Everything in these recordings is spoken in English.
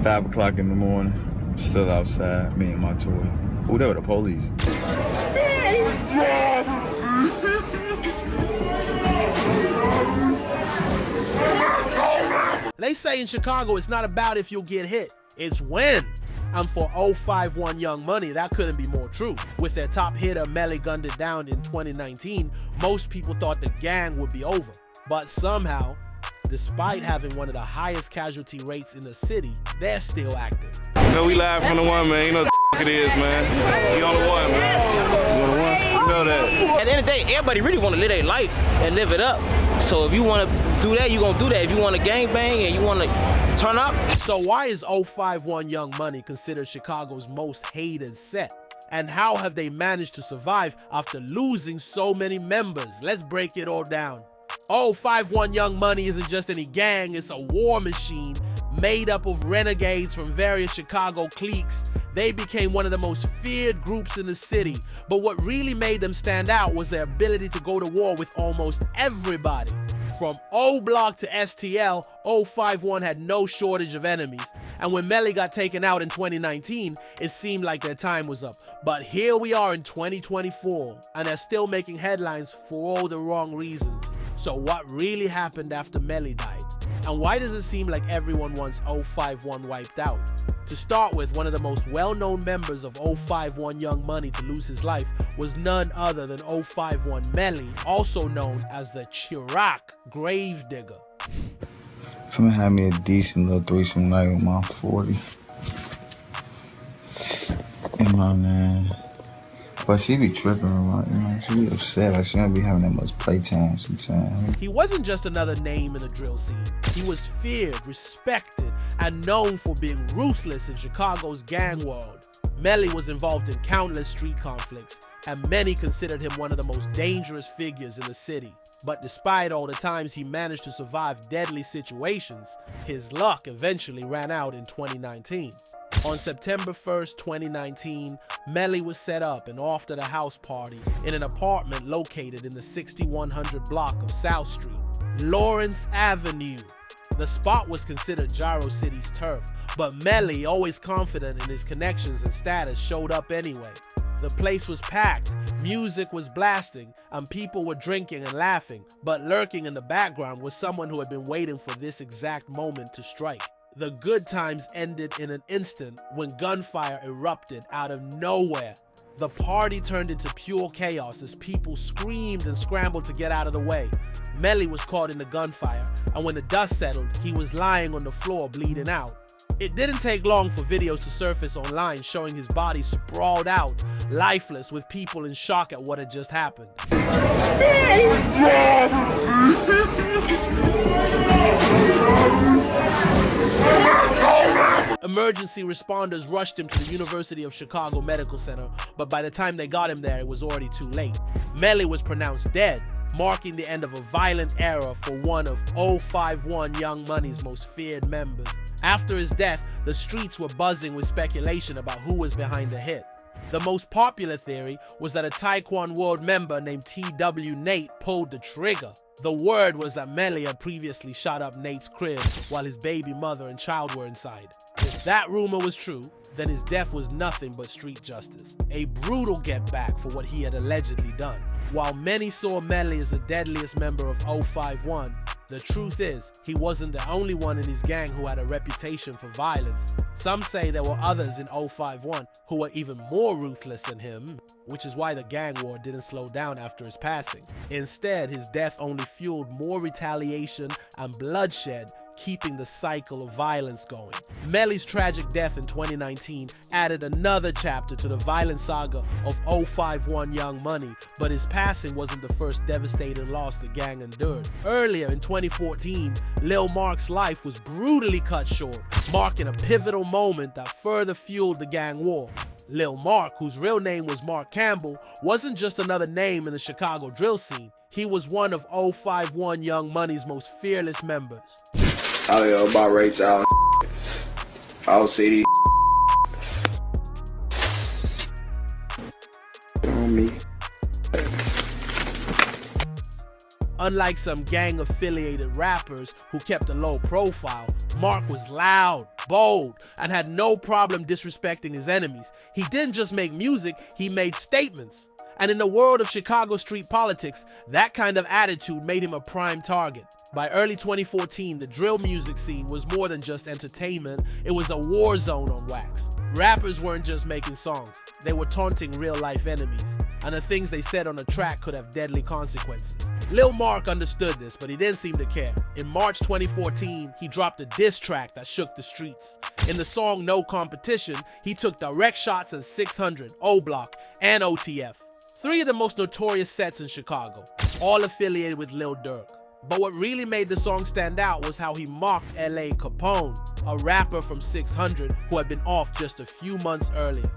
5 o'clock in the morning, still outside, me and my toy. Who there were the police? They say in Chicago it's not about if you'll get hit, it's when. And for 051 Young Money, that couldn't be more true. With their top hitter Melly gunned it down in 2019, most people thought the gang would be over. But somehow, despite having one of the highest casualty rates in the city, they're still active. You know, we live from the one, man. You know what it is, man. We on the one, man. We on the one. You know that. At the end of the day, everybody really want to live their life and live it up. So if you want to do that, you're going to do that. If you want to gangbang and you want to turn up. So why is 051 Young Money considered Chicago's most hated set? And how have they managed to survive after losing so many members? Let's break it all down. 051 Young Money isn't just any gang, it's a war machine made up of renegades from various Chicago cliques. They became one of the most feared groups in the city, but what really made them stand out was their ability to go to war with almost everybody. From O Block to STL, 051 had no shortage of enemies, and when Melly got taken out in 2019, it seemed like their time was up. But here we are in 2024, and they're still making headlines for all the wrong reasons. So what really happened after Melly died? And why does it seem like everyone wants 051 wiped out? To start with, one of the most well-known members of 051 Young Money to lose his life was none other than 051 Melly, also known as the Chirac Gravedigger. I'm gonna have me a decent little threesome night with my 40. And my man. But she be tripping, right? You know, she be upset, like she don't be having that much playtime sometimes. He wasn't just another name in the drill scene. He was feared, respected, and known for being ruthless in Chicago's gang world. Melly was involved in countless street conflicts, and many considered him one of the most dangerous figures in the city. But despite all the times he managed to survive deadly situations, his luck eventually ran out in 2019. On September 1st, 2019, Melly was set up and off to the house party in an apartment located in the 6100 block of South Street, Lawrence Avenue. The spot was considered Gyro City's turf, but Melly, always confident in his connections and status, showed up anyway. The place was packed, music was blasting, and people were drinking and laughing, but lurking in the background was someone who had been waiting for this exact moment to strike. The good times ended in an instant when gunfire erupted out of nowhere. The party turned into pure chaos as people screamed and scrambled to get out of the way. Melly was caught in the gunfire, and when the dust settled, he was lying on the floor bleeding out. It didn't take long for videos to surface online showing his body sprawled out, lifeless, with people in shock at what had just happened. Emergency responders rushed him to the University of Chicago Medical Center, but by the time they got him there, it was already too late. Melly was pronounced dead, marking the end of a violent era for one of 051 Young Money's most feared members. After his death, the streets were buzzing with speculation about who was behind the hit. The most popular theory was that a Taekwondo World member named TW Nate pulled the trigger. The word was that Melly had previously shot up Nate's crib while his baby mother and child were inside. If that rumor was true, then his death was nothing but street justice. A brutal get back for what he had allegedly done. While many saw Melly as the deadliest member of 051, the truth is, he wasn't the only one in his gang who had a reputation for violence. Some say there were others in 051 who were even more ruthless than him, which is why the gang war didn't slow down after his passing. Instead, his death only fueled more retaliation and bloodshed, keeping the cycle of violence going. Melly's tragic death in 2019 added another chapter to the violent saga of 051 Young Money, but his passing wasn't the first devastating loss the gang endured. Earlier in 2014, Lil Marc's life was brutally cut short, marking a pivotal moment that further fueled the gang war. Lil Marc, whose real name was Mark Campbell, wasn't just another name in the Chicago drill scene. He was one of 051 Young Money's most fearless members. I don't know about Rachel. I don't see these on me. Unlike some gang-affiliated rappers who kept a low profile, Mark was loud, bold, and had no problem disrespecting his enemies. He didn't just make music, he made statements. And in the world of Chicago street politics, that kind of attitude made him a prime target. By early 2014, the drill music scene was more than just entertainment, it was a war zone on wax. Rappers weren't just making songs, they were taunting real-life enemies, and the things they said on a track could have deadly consequences. Lil Mark understood this, but he didn't seem to care. In March 2014, he dropped a diss track that shook the streets. In the song No Competition, he took direct shots at 600, O-Block, and OTF. Three of the most notorious sets in Chicago, all affiliated with Lil Durk. But what really made the song stand out was how he mocked L.A. Capone, a rapper from 600 who had been off just a few months earlier.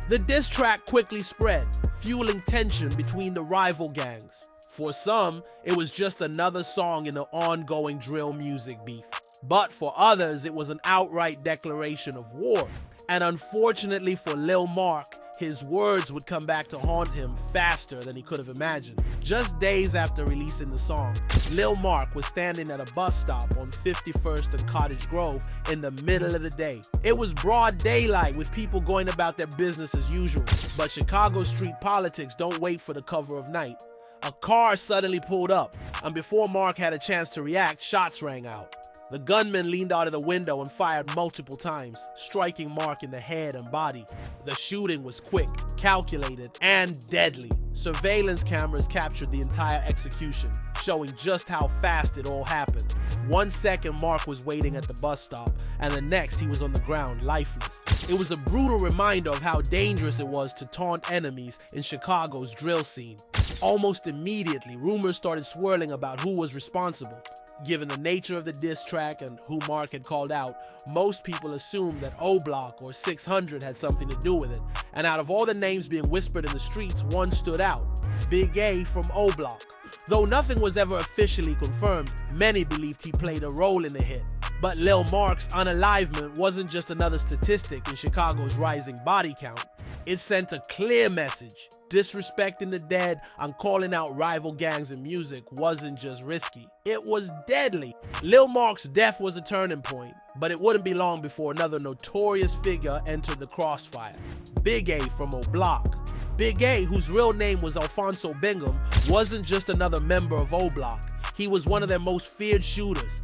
The diss track quickly spread, fueling tension between the rival gangs. For some, it was just another song in the ongoing drill music beef. But for others, it was an outright declaration of war. And unfortunately for Lil Mark, his words would come back to haunt him faster than he could have imagined. Just days after releasing the song, Lil Mark was standing at a bus stop on 51st and Cottage Grove in the middle of the day. It was broad daylight with people going about their business as usual, but Chicago street politics don't wait for the cover of night. A car suddenly pulled up, and before Mark had a chance to react, shots rang out. The gunman leaned out of the window and fired multiple times, striking Mark in the head and body. The shooting was quick, calculated, and deadly. Surveillance cameras captured the entire execution, showing just how fast it all happened. 1 second Mark was waiting at the bus stop, and the next he was on the ground, lifeless. It was a brutal reminder of how dangerous it was to taunt enemies in Chicago's drill scene. Almost immediately, rumors started swirling about who was responsible. Given the nature of the diss track and who Mark had called out, most people assumed that O-Block or 600 had something to do with it. And out of all the names being whispered in the streets, one stood out: Big A from O-Block. Though nothing was ever officially confirmed, many believed he played a role in the hit. But Lil Mark's unalivement wasn't just another statistic in Chicago's rising body count. It sent a clear message. Disrespecting the dead and calling out rival gangs in music wasn't just risky, it was deadly. Lil Mark's death was a turning point, but it wouldn't be long before another notorious figure entered the crossfire: Big A from O-Block. Big A, whose real name was Alfonso Bingham, wasn't just another member of O-Block. He was one of their most feared shooters.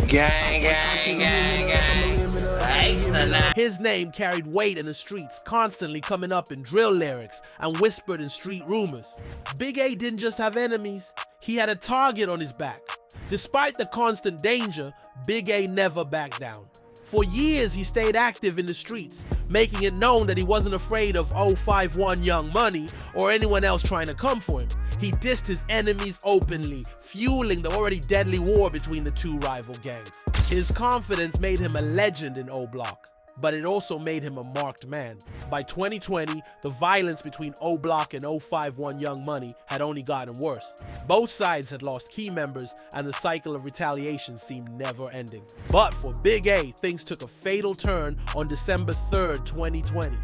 Gang, gang, gang, gang. His name carried weight in the streets, constantly coming up in drill lyrics and whispered in street rumors. Big A didn't just have enemies, he had a target on his back. Despite the constant danger, Big A never backed down. For years, he stayed active in the streets, making it known that he wasn't afraid of 051 Young Money or anyone else trying to come for him. He dissed his enemies openly, fueling the already deadly war between the two rival gangs. His confidence made him a legend in O-Block, but it also made him a marked man. By 2020, the violence between O-Block and 051 Young Money had only gotten worse. Both sides had lost key members, and the cycle of retaliation seemed never ending. But for Big A, things took a fatal turn on December 3rd, 2020.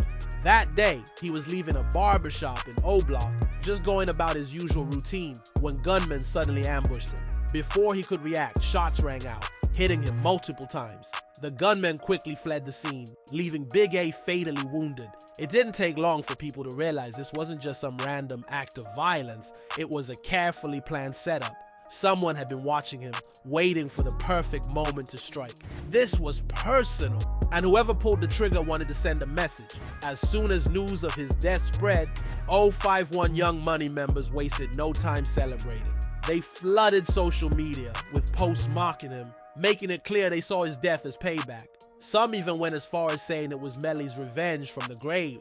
That day, he was leaving a barbershop in O-Block, just going about his usual routine, when gunmen suddenly ambushed him. Before he could react, shots rang out, hitting him multiple times. The gunmen quickly fled the scene, leaving Big A fatally wounded. It didn't take long for people to realize this wasn't just some random act of violence, it was a carefully planned setup. Someone had been watching him, waiting for the perfect moment to strike. This was personal, and whoever pulled the trigger wanted to send a message. As soon as news of his death spread, 051 Young Money members wasted no time celebrating. They flooded social media with posts mocking him, making it clear they saw his death as payback. Some even went as far as saying it was Melly's revenge from the grave.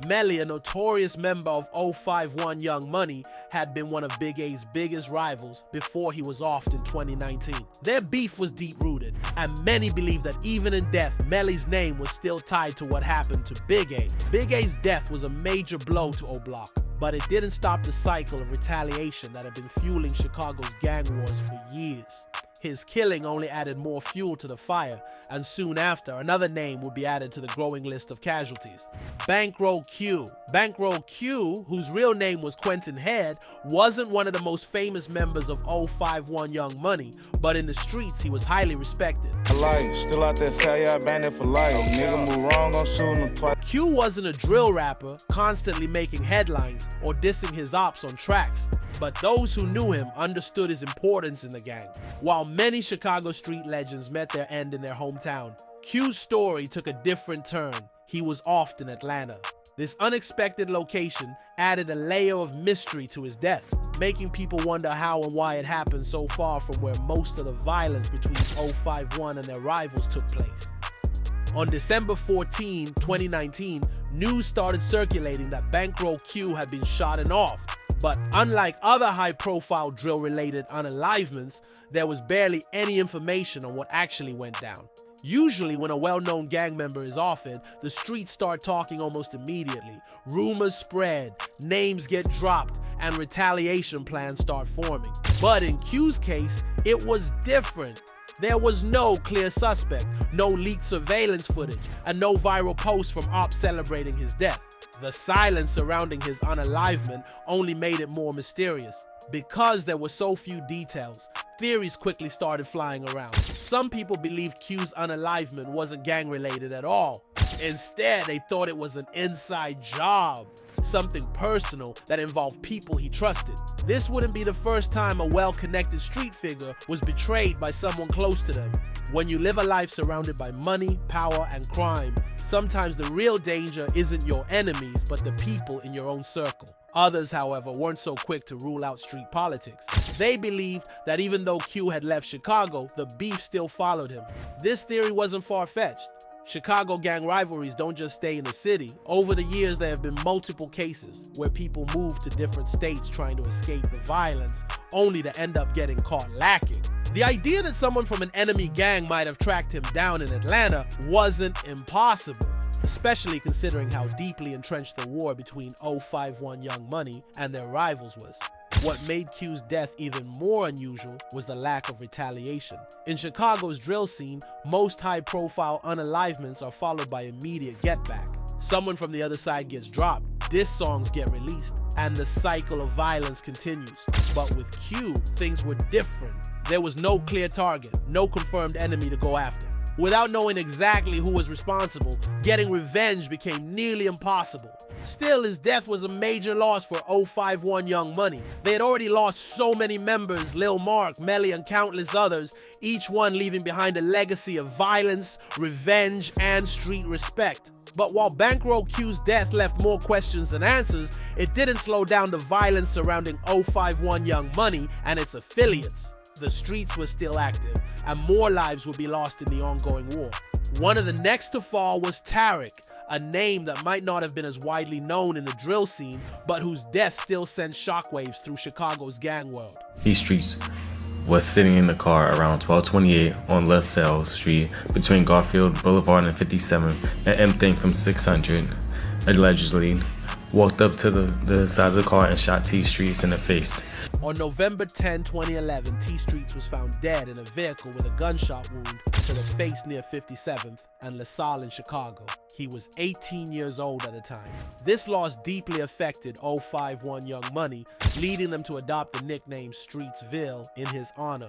Melly, a notorious member of 051 Young Money, had been one of Big A's biggest rivals before he was offed in 2019. Their beef was deep-rooted, and many believe that even in death, Melly's name was still tied to what happened to Big A. Big A's death was a major blow to O-Block, but it didn't stop the cycle of retaliation that had been fueling Chicago's gang wars for years. His killing only added more fuel to the fire, and soon after, another name would be added to the growing list of casualties. Bankroll Q. Bankroll Q, whose real name was Quentin Head, wasn't one of the most famous members of 051 Young Money, but in the streets he was highly respected. Still out there, say I banned it for life. Nigga move wrong, I'm shooting him twice. Q wasn't a drill rapper, constantly making headlines or dissing his ops on tracks, but those who knew him understood his importance in the gang. While many Chicago street legends met their end in their hometown, Q's story took a different turn. He was off in Atlanta. This unexpected location added a layer of mystery to his death, making people wonder how and why it happened so far from where most of the violence between 051 and their rivals took place. On December 14, 2019, news started circulating that Bankroll Q had been shot and off. But unlike other high-profile drill-related unalivements, there was barely any information on what actually went down. Usually when a well-known gang member is offed, the streets start talking almost immediately. Rumors spread, names get dropped, and retaliation plans start forming. But in Q's case, it was different. There was no clear suspect, no leaked surveillance footage, and no viral posts from ops celebrating his death. The silence surrounding his unalivement only made it more mysterious. Because there were so few details, theories quickly started flying around. Some people believed Q's unalivement wasn't gang-related at all. Instead, they thought it was an inside job, something personal that involved people he trusted. This wouldn't be the first time a well-connected street figure was betrayed by someone close to them. When you live a life surrounded by money, power, and crime, sometimes the real danger isn't your enemies, but the people in your own circle. Others, however, weren't so quick to rule out street politics. They believed that even though Q had left Chicago, the beef still followed him. This theory wasn't far-fetched. Chicago gang rivalries don't just stay in the city. Over the years, there have been multiple cases where people moved to different states trying to escape the violence, only to end up getting caught lacking. The idea that someone from an enemy gang might have tracked him down in Atlanta wasn't impossible, especially considering how deeply entrenched the war between 051 Young Money and their rivals was. What made Q's death even more unusual was the lack of retaliation. In Chicago's drill scene, most high-profile unalivements are followed by immediate get-back. Someone from the other side gets dropped, diss songs get released, and the cycle of violence continues. But with Q, things were different. There was no clear target, no confirmed enemy to go after. Without knowing exactly who was responsible, getting revenge became nearly impossible. Still, his death was a major loss for 051 Young Money. They had already lost so many members, Lil Marc, Melly, and countless others, each one leaving behind a legacy of violence, revenge, and street respect. But while Bankroll Q's death left more questions than answers, it didn't slow down the violence surrounding 051 Young Money and its affiliates. The streets were still active, and more lives would be lost in the ongoing war. One of the next to fall was Tariq, a name that might not have been as widely known in the drill scene, but whose death still sends shockwaves through Chicago's gang world. These streets was sitting in the car around 1228 on LaSalle Street between Garfield Boulevard and 57th, and M-Thing from 600 allegedly walked up to the side of the car and shot T Streets in the face. On November 10, 2011, T Streets was found dead in a vehicle with a gunshot wound to the face near 57th and LaSalle in Chicago. He was 18 years old at the time. This loss deeply affected 051 Young Money, leading them to adopt the nickname Streetsville in his honor.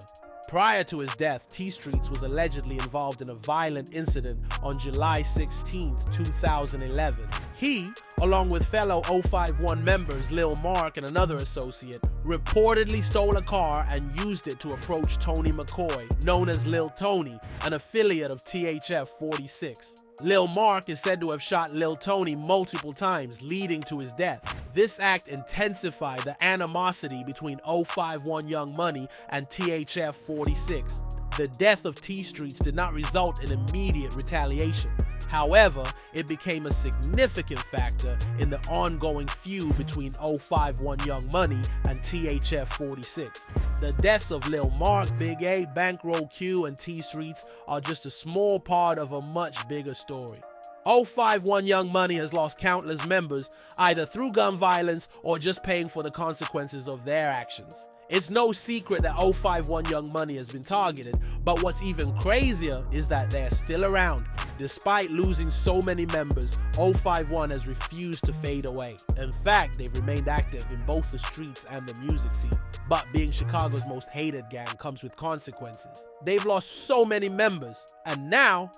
Prior to his death, T Streets was allegedly involved in a violent incident on July 16, 2011. He, along with fellow 051 members Lil Mark and another associate, reportedly stole a car and used it to approach Tony McCoy, known as Lil Tony, an affiliate of THF 46. Lil Mark is said to have shot Lil Tony multiple times, leading to his death. This act intensified the animosity between 051 Young Money and THF 46. The death of T Streets did not result in immediate retaliation. However, it became a significant factor in the ongoing feud between 051 Young Money and THF 46. The deaths of Lil Marc, Big A, Bankroll Q, and T Streets are just a small part of a much bigger story. 051 Young Money has lost countless members, either through gun violence or just paying for the consequences of their actions. It's no secret that 051 Young Money has been targeted, but what's even crazier is that they're still around. Despite losing so many members, 051 has refused to fade away. In fact, they've remained active in both the streets and the music scene. But being Chicago's most hated gang comes with consequences. They've lost so many members, and now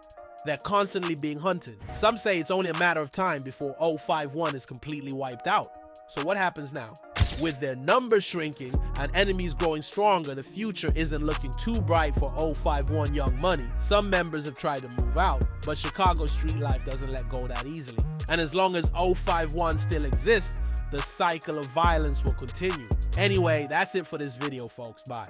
they're constantly being hunted. Some say it's only a matter of time before 051 is completely wiped out. So what happens now? With their numbers shrinking and enemies growing stronger, the future isn't looking too bright for 051 Young Money. Some members have tried to move out, but Chicago street life doesn't let go that easily. And as long as 051 still exists, the cycle of violence will continue. Anyway, that's it for this video, folks. Bye.